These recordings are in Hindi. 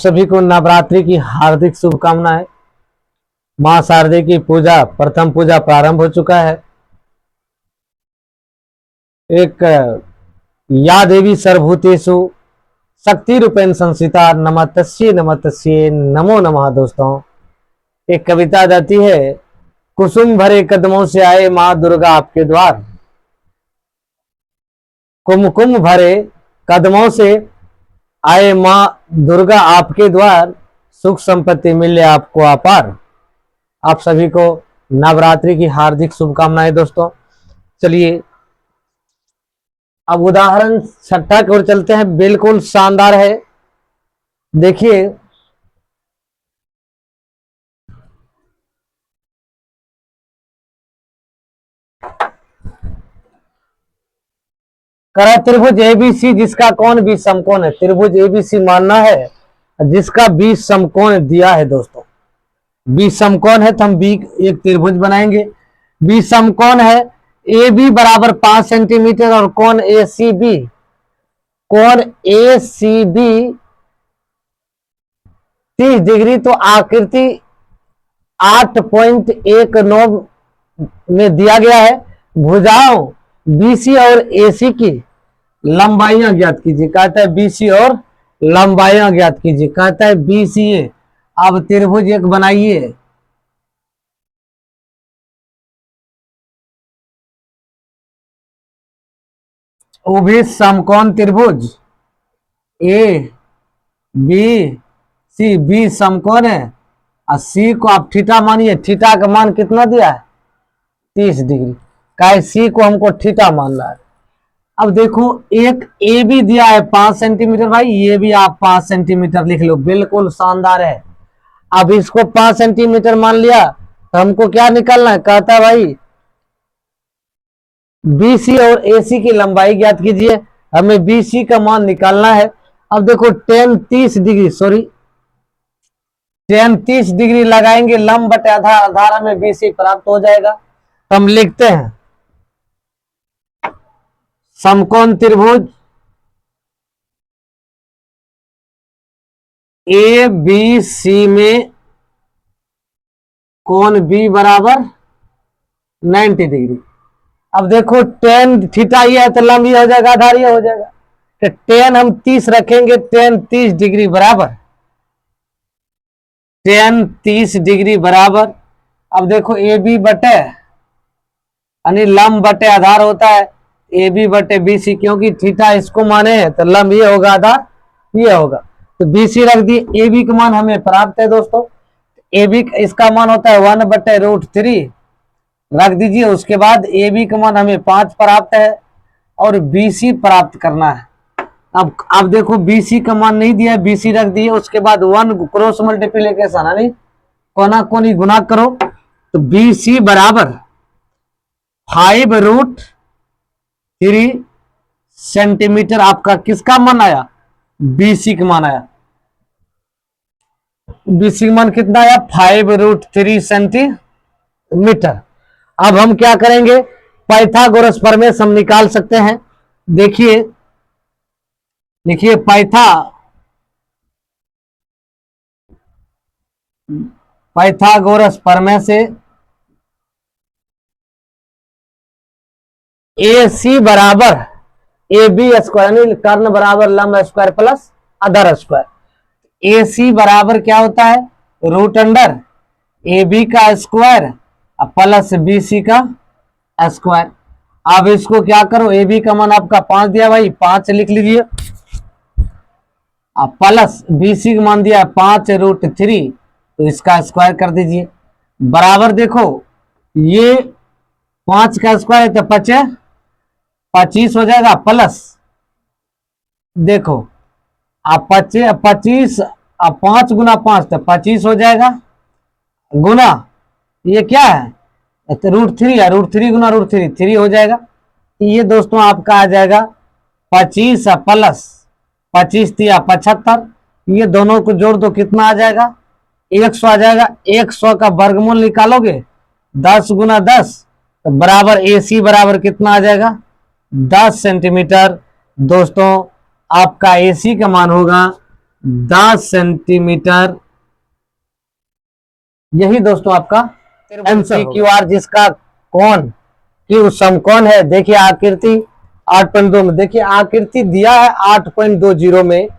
सभी को नवरात्रि की हार्दिक शुभकामनाएं। मां शारदे की पूजा, प्रथम पूजा प्रारंभ हो चुका है। एक या देवी सर्वभूतेषु शक्ति रूपेण संस्थिता नमस्तस्यै नमस्तस्यै नमो नमः। दोस्तों, एक कविता जाती है, कुसुम भरे कदमों से आए मां दुर्गा आपके द्वार। कुमकुम भरे कदमों से आए मां दुर्गा आपके द्वार, सुख संपत्ति मिले आपको अपार। आप सभी को नवरात्रि की हार्दिक शुभकामनाएं। दोस्तों, चलिए अब उदाहरण छठा की ओर चलते हैं। बिल्कुल शानदार है, देखिए। करा त्रिभुज एबीसी जिसका कोण बी समकोण है। त्रिभुज एबीसी मानना है जिसका बी समकोण दिया है। दोस्तों, बी समकोण है तो हम बी एक त्रिभुज बनाएंगे। बी समकोण है, ए बी बराबर 5 सेंटीमीटर और कोण ए सी बी, कोण ए सी बी 30 डिग्री। तो आकृति 8.19 में दिया गया है। भुजाओं बीसी और एसी की लंबाइयां ज्ञात कीजिए। कहता है बीसी और लंबाइयां ज्ञात कीजिए। कहता है बीसीए। अब त्रिभुज एक बनाइए। उभय समकोण त्रिभुज ए बी सी। बी समकोण है और सी को आप थीटा मानिए। थीटा का मान कितना दिया है? 30 डिग्री। का सी को हमको थीटा मानना है। अब देखो, एक ए भी दिया है 5 सेंटीमीटर। भाई ये भी आप 5 सेंटीमीटर लिख लो, बिल्कुल शानदार है। अब इसको 5 सेंटीमीटर मान लिया तो हमको क्या निकालना है? कहता है भाई बीसी और एसी की लंबाई ज्ञात कीजिए। हमें बीसी का मान निकालना है। अब देखो tan 30 degree, sorry tan 30 degree लगाएंगे, लंब बटे आधार, आधार में बीसी प्राप्त हो जाएगा। तो हम लिखते हैं समकोण त्रिभुज ए बी सी में कोण बी बराबर 90 डिग्री। अब देखो tan थीटा ये है तो लंब ये हो जाएगा, आधार ये हो जाएगा। तो tan हम 30 रखेंगे, tan 30 डिग्री बराबर, tan 30 डिग्री बराबर। अब देखो ए बी बटे यानी लंब बटे आधार होता है ए बी बटे बी सी, क्योंकि थीटा इसको माने है तो लंब ये होगा, आधार ये होगा। तो बी सी रख दिए। ए बी का मान हमें प्राप्त है। दोस्तों, ए बी इसका मान होता है 1/√3 रख दीजिए। उसके बाद ए बी का मान हमें 5 प्राप्त है और बी सी प्राप्त करना है। अब देखो बीसी का मान नहीं दिया, बीसी रख दिए। उसके बाद 1 क्रॉस मल्टीप्लीकेशन यानी कोना कोनी गुना करो तो बीसी बराबर 5√3 सेंटीमीटर। आपका किसका मान आया? बीसी का मान आया। बीसी का मान कितना आया? 5√3 सेंटीमीटर। अब हम क्या करेंगे? पाइथागोरस प्रमेय हम निकाल सकते हैं। देखिए लिखिए, पाइथागोरस प्रमेय से ए सी बराबर ए बी स्क्वायर यानी कर्ण बराबर लंब स्क्वायर प्लस आधार स्क्वायर। ए सी बराबर क्या होता है? √अंडर ए बी का स्क्वायर प्लस बी सी का स्क्वायर। अब इसको क्या करो, ए बी का मान आपका 5 दिया भाई, 5 लिख लीजिए। प्लस बीसी का मान दिया 5√3 तो इसका स्क्वायर कर दीजिए। बराबर देखो ये 5 का स्क्वायर तो 25 हो जाएगा। प्लस देखो आप 25 अब 5 गुना 5 तो 25 हो जाएगा। गुना ये क्या है? तो √3 है, √3 गुना √3 3 हो जाएगा। ये दोस्तों आपका आ जाएगा 25 प्लस 25 दिया 75। ये दोनों को जोड़ दो, कितना आ जाएगा? 100 आ जाएगा। 100 का वर्गमूल निकालोगे 10 गुना 10 तो बराबर AC बराबर कितना आ जाएगा? 10 सेंटीमीटर। दोस्तों, आपका AC का मान होगा 10 सेंटीमीटर। यही दोस्तों आपका आंसर क्यू आर, जिसका कौन क्यू समकोण है। देखिए आकृति 8.2 में, देखिए आकृति दिया है 8.20 में,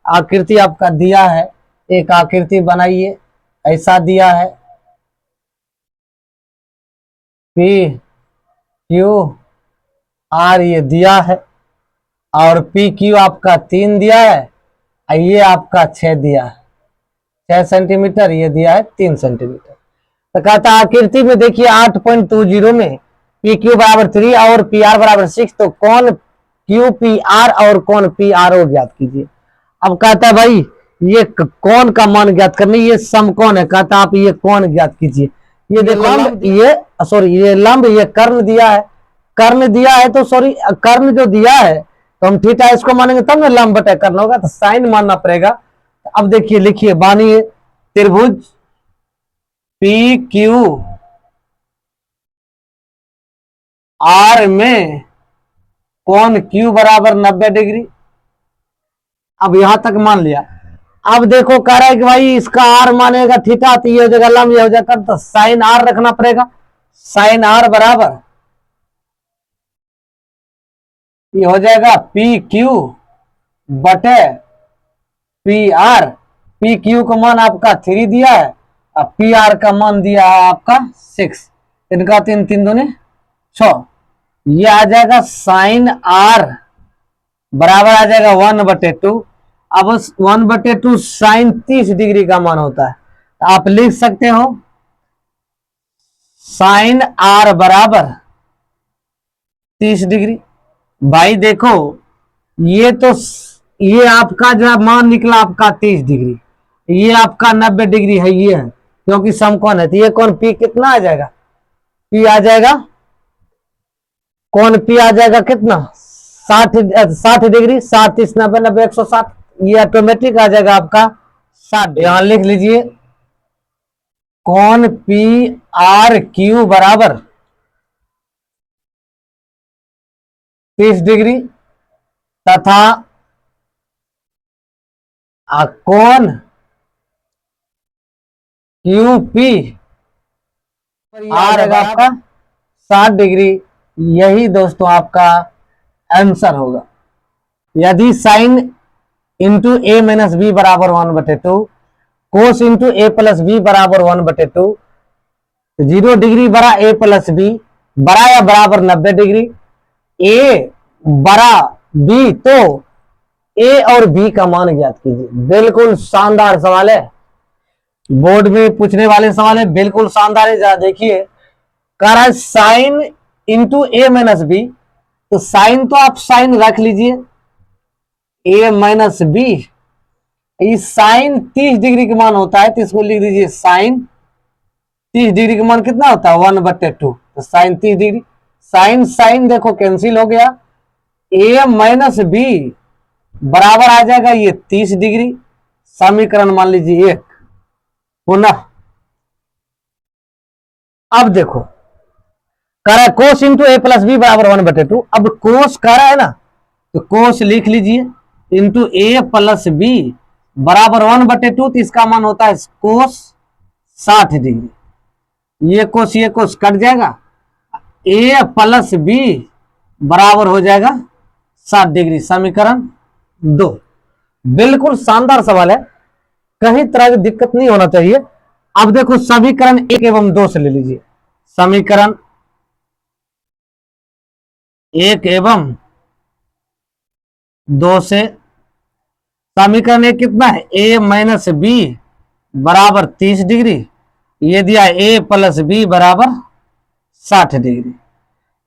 आकृति आपका दिया है। एक आकृति बनाइए, ऐसा दिया है पी क्यू आर, ये दिया है, और पी क्यू आपका 3 दिया है, ये आपका 6 दिया है, 6 सेंटीमीटर, ये दिया है 3 सेंटीमीटर। तो कहता आकृति में देखिए 8.20 में पी क्यू बराबर 3 और पी आर बराबर 6, तो कौन क्यू पी आर और कौन पी आर ओ ज्ञात कीजिए। अब कहता है भाई ये कौन का मान ज्ञात करनी, ये समकोण है, कहता आप ये कौन ज्ञात कीजिए। ये देखो लंब, ये सॉरी ये लंब, ये कर्ण दिया है, कर्ण दिया है तो सॉरी कर्ण जो दिया है तो हम थीटा इसको मानेंगे तब ना लंब बटे कर्ण होगा, तो साइन मानना पड़ेगा। अब देखिए लिखिए, बानिए त्रिभुज पी क्यू आर में कोण क्यू बराबर 90 डिग्री। अब यहां तक मान लिया। अब देखो कह रहा है कि भाई इसका आर मानेगा थीटा, तो ये हो जाएगा लंब, ये हो जाएगा, तो साइन आर रखना पड़ेगा। साइन आर बराबर ये हो जाएगा पी क्यू बटे पी आर। पी क्यू का मान आपका 3 दिया है, और पी आर का मान दिया है आपका 6, इनका 3 3 दूनी 6। ये आ जाएगा साइन आर बराबर आ जाएगा 1/2। अब 1/2 साइन 30 डिग्री का मान होता है, तो आप लिख सकते हो साइन आर बराबर 30 डिग्री। भाई देखो ये तो ये आपका जो मान निकला आपका 30 डिग्री, ये आपका 90 डिग्री है, ये है क्योंकि समकोण है, तो ये कौन पी कितना आ जाएगा, पी आ जाएगा, कौन पी आ जाएगा कितना 60 डिग्री, 7 30 90 90 160, ये ऑटोमेटिक आ जाएगा आपका 60। यहां लिख लीजिए कौन पी आर क्यू बराबर 30 डिग्री तथा कौन क्यू पी आर आपका 60 डिग्री। यही दोस्तों आपका आंसर होगा। यदि साइन इंटू ए माइनस बी बराबर 1/2, कोस इंटू ए प्लस बी बराबर 1/2, 0 डिग्री बड़ा ए प्लस बी बड़ा या बराबर 90 डिग्री, ए बड़ा बी, तो ए और बी का मान ज्ञात कीजिए। बिल्कुल शानदार सवाल है, बोर्ड में पूछने वाले सवाल है, बिल्कुल शानदार है। जरा देखिए कह रहा है साइन इंटू ए माइनस बी, तो साइन तो आप साइन रख लीजिए, ए माइनस बी, इस साइन 30 डिग्री का मान होता है, तो इसको लिख दीजिए साइन 30 डिग्री का मान कितना होता है 1/2, तो साइन 30 डिग्री, साइन साइन देखो कैंसिल हो गया, ए माइनस बी बराबर आ जाएगा ये 30 डिग्री। समीकरण मान लीजिए 1। पुनः अब देखो कह रहा है कोस इंटू ए प्लस बी बराबर 1/2। अब कोस कह रहा है ना, तो कोस लिख लीजिए इंटू ए प्लस बी बराबर 1/2, तो इसका मान होता है कोस 60 डिग्री। ये कोस कट जाएगा, ए प्लस बी बराबर हो जाएगा 60 डिग्री। समीकरण 2। बिल्कुल शानदार सवाल है, कहीं तरह की दिक्कत नहीं होना चाहिए। अब देखो समीकरण 1 एवं 2 से ले लीजिए। समीकरण 1 एवं 2 से, समीकरण 1 कितना है, ए माइनस बी बराबर 30 डिग्री, ये दिया ए प्लस बी बराबर 60 डिग्री।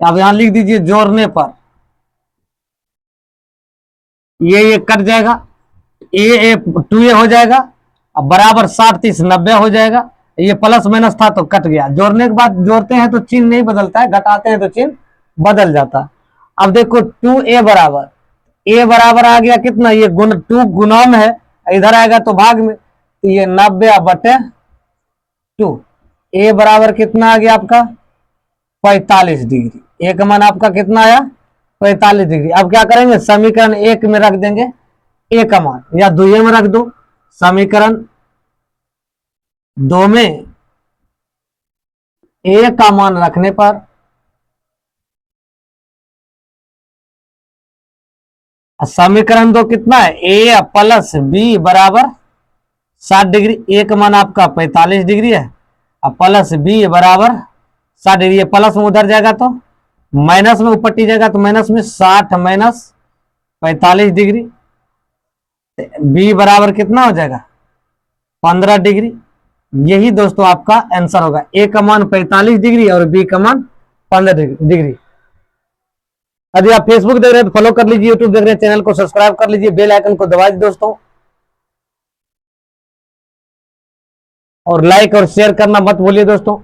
अब यहां लिख दीजिए जोड़ने पर ये कट जाएगा, ए 2a हो जाएगा, अब बराबर 60 30 90 हो जाएगा। ये प्लस माइनस था तो कट गया, जोड़ने के बाद जोड़ते हैं तो चिन्ह नहीं बदलता है, घटाते हैं तो चिन्ह बदल जाता है। अब देखो 2a बराबर, ए बराबर आ गया कितना, ये 2 गुना में है, इधर आएगा तो भाग में, तो ये 90/2। ए बराबर कितना आ गया आपका 45 डिग्री, ए का मान आपका कितना आया 45 डिग्री। अब क्या करेंगे समीकरण 1 में रख देंगे ए का मान, या दुइये में रख दो। समीकरण 2 में ए का मान रखने पर समीकरण 2 कितना है, ए प्लस बी बराबर 60 डिग्री। ए का मान आपका 45 डिग्री है, अब प्लस बी बराबर 60 डिग्री। ये प्लस में उधर जाएगा तो माइनस में ऊपर जाएगा, तो माइनस में 60 माइनस 45 डिग्री, बी बराबर कितना हो जाएगा 15 डिग्री। यही दोस्तों आपका आंसर होगा। ए का मान 45 डिग्री और बी का मान 15 डिग्री। यदि आप फेसबुक देख रहे हैं तो फॉलो कर लीजिए, यूट्यूब देख रहे हैं चैनल को सब्सक्राइब कर लीजिए, बेल आइकन को दबा दीजिए दोस्तों, और लाइक और शेयर करना मत भूलिए दोस्तों।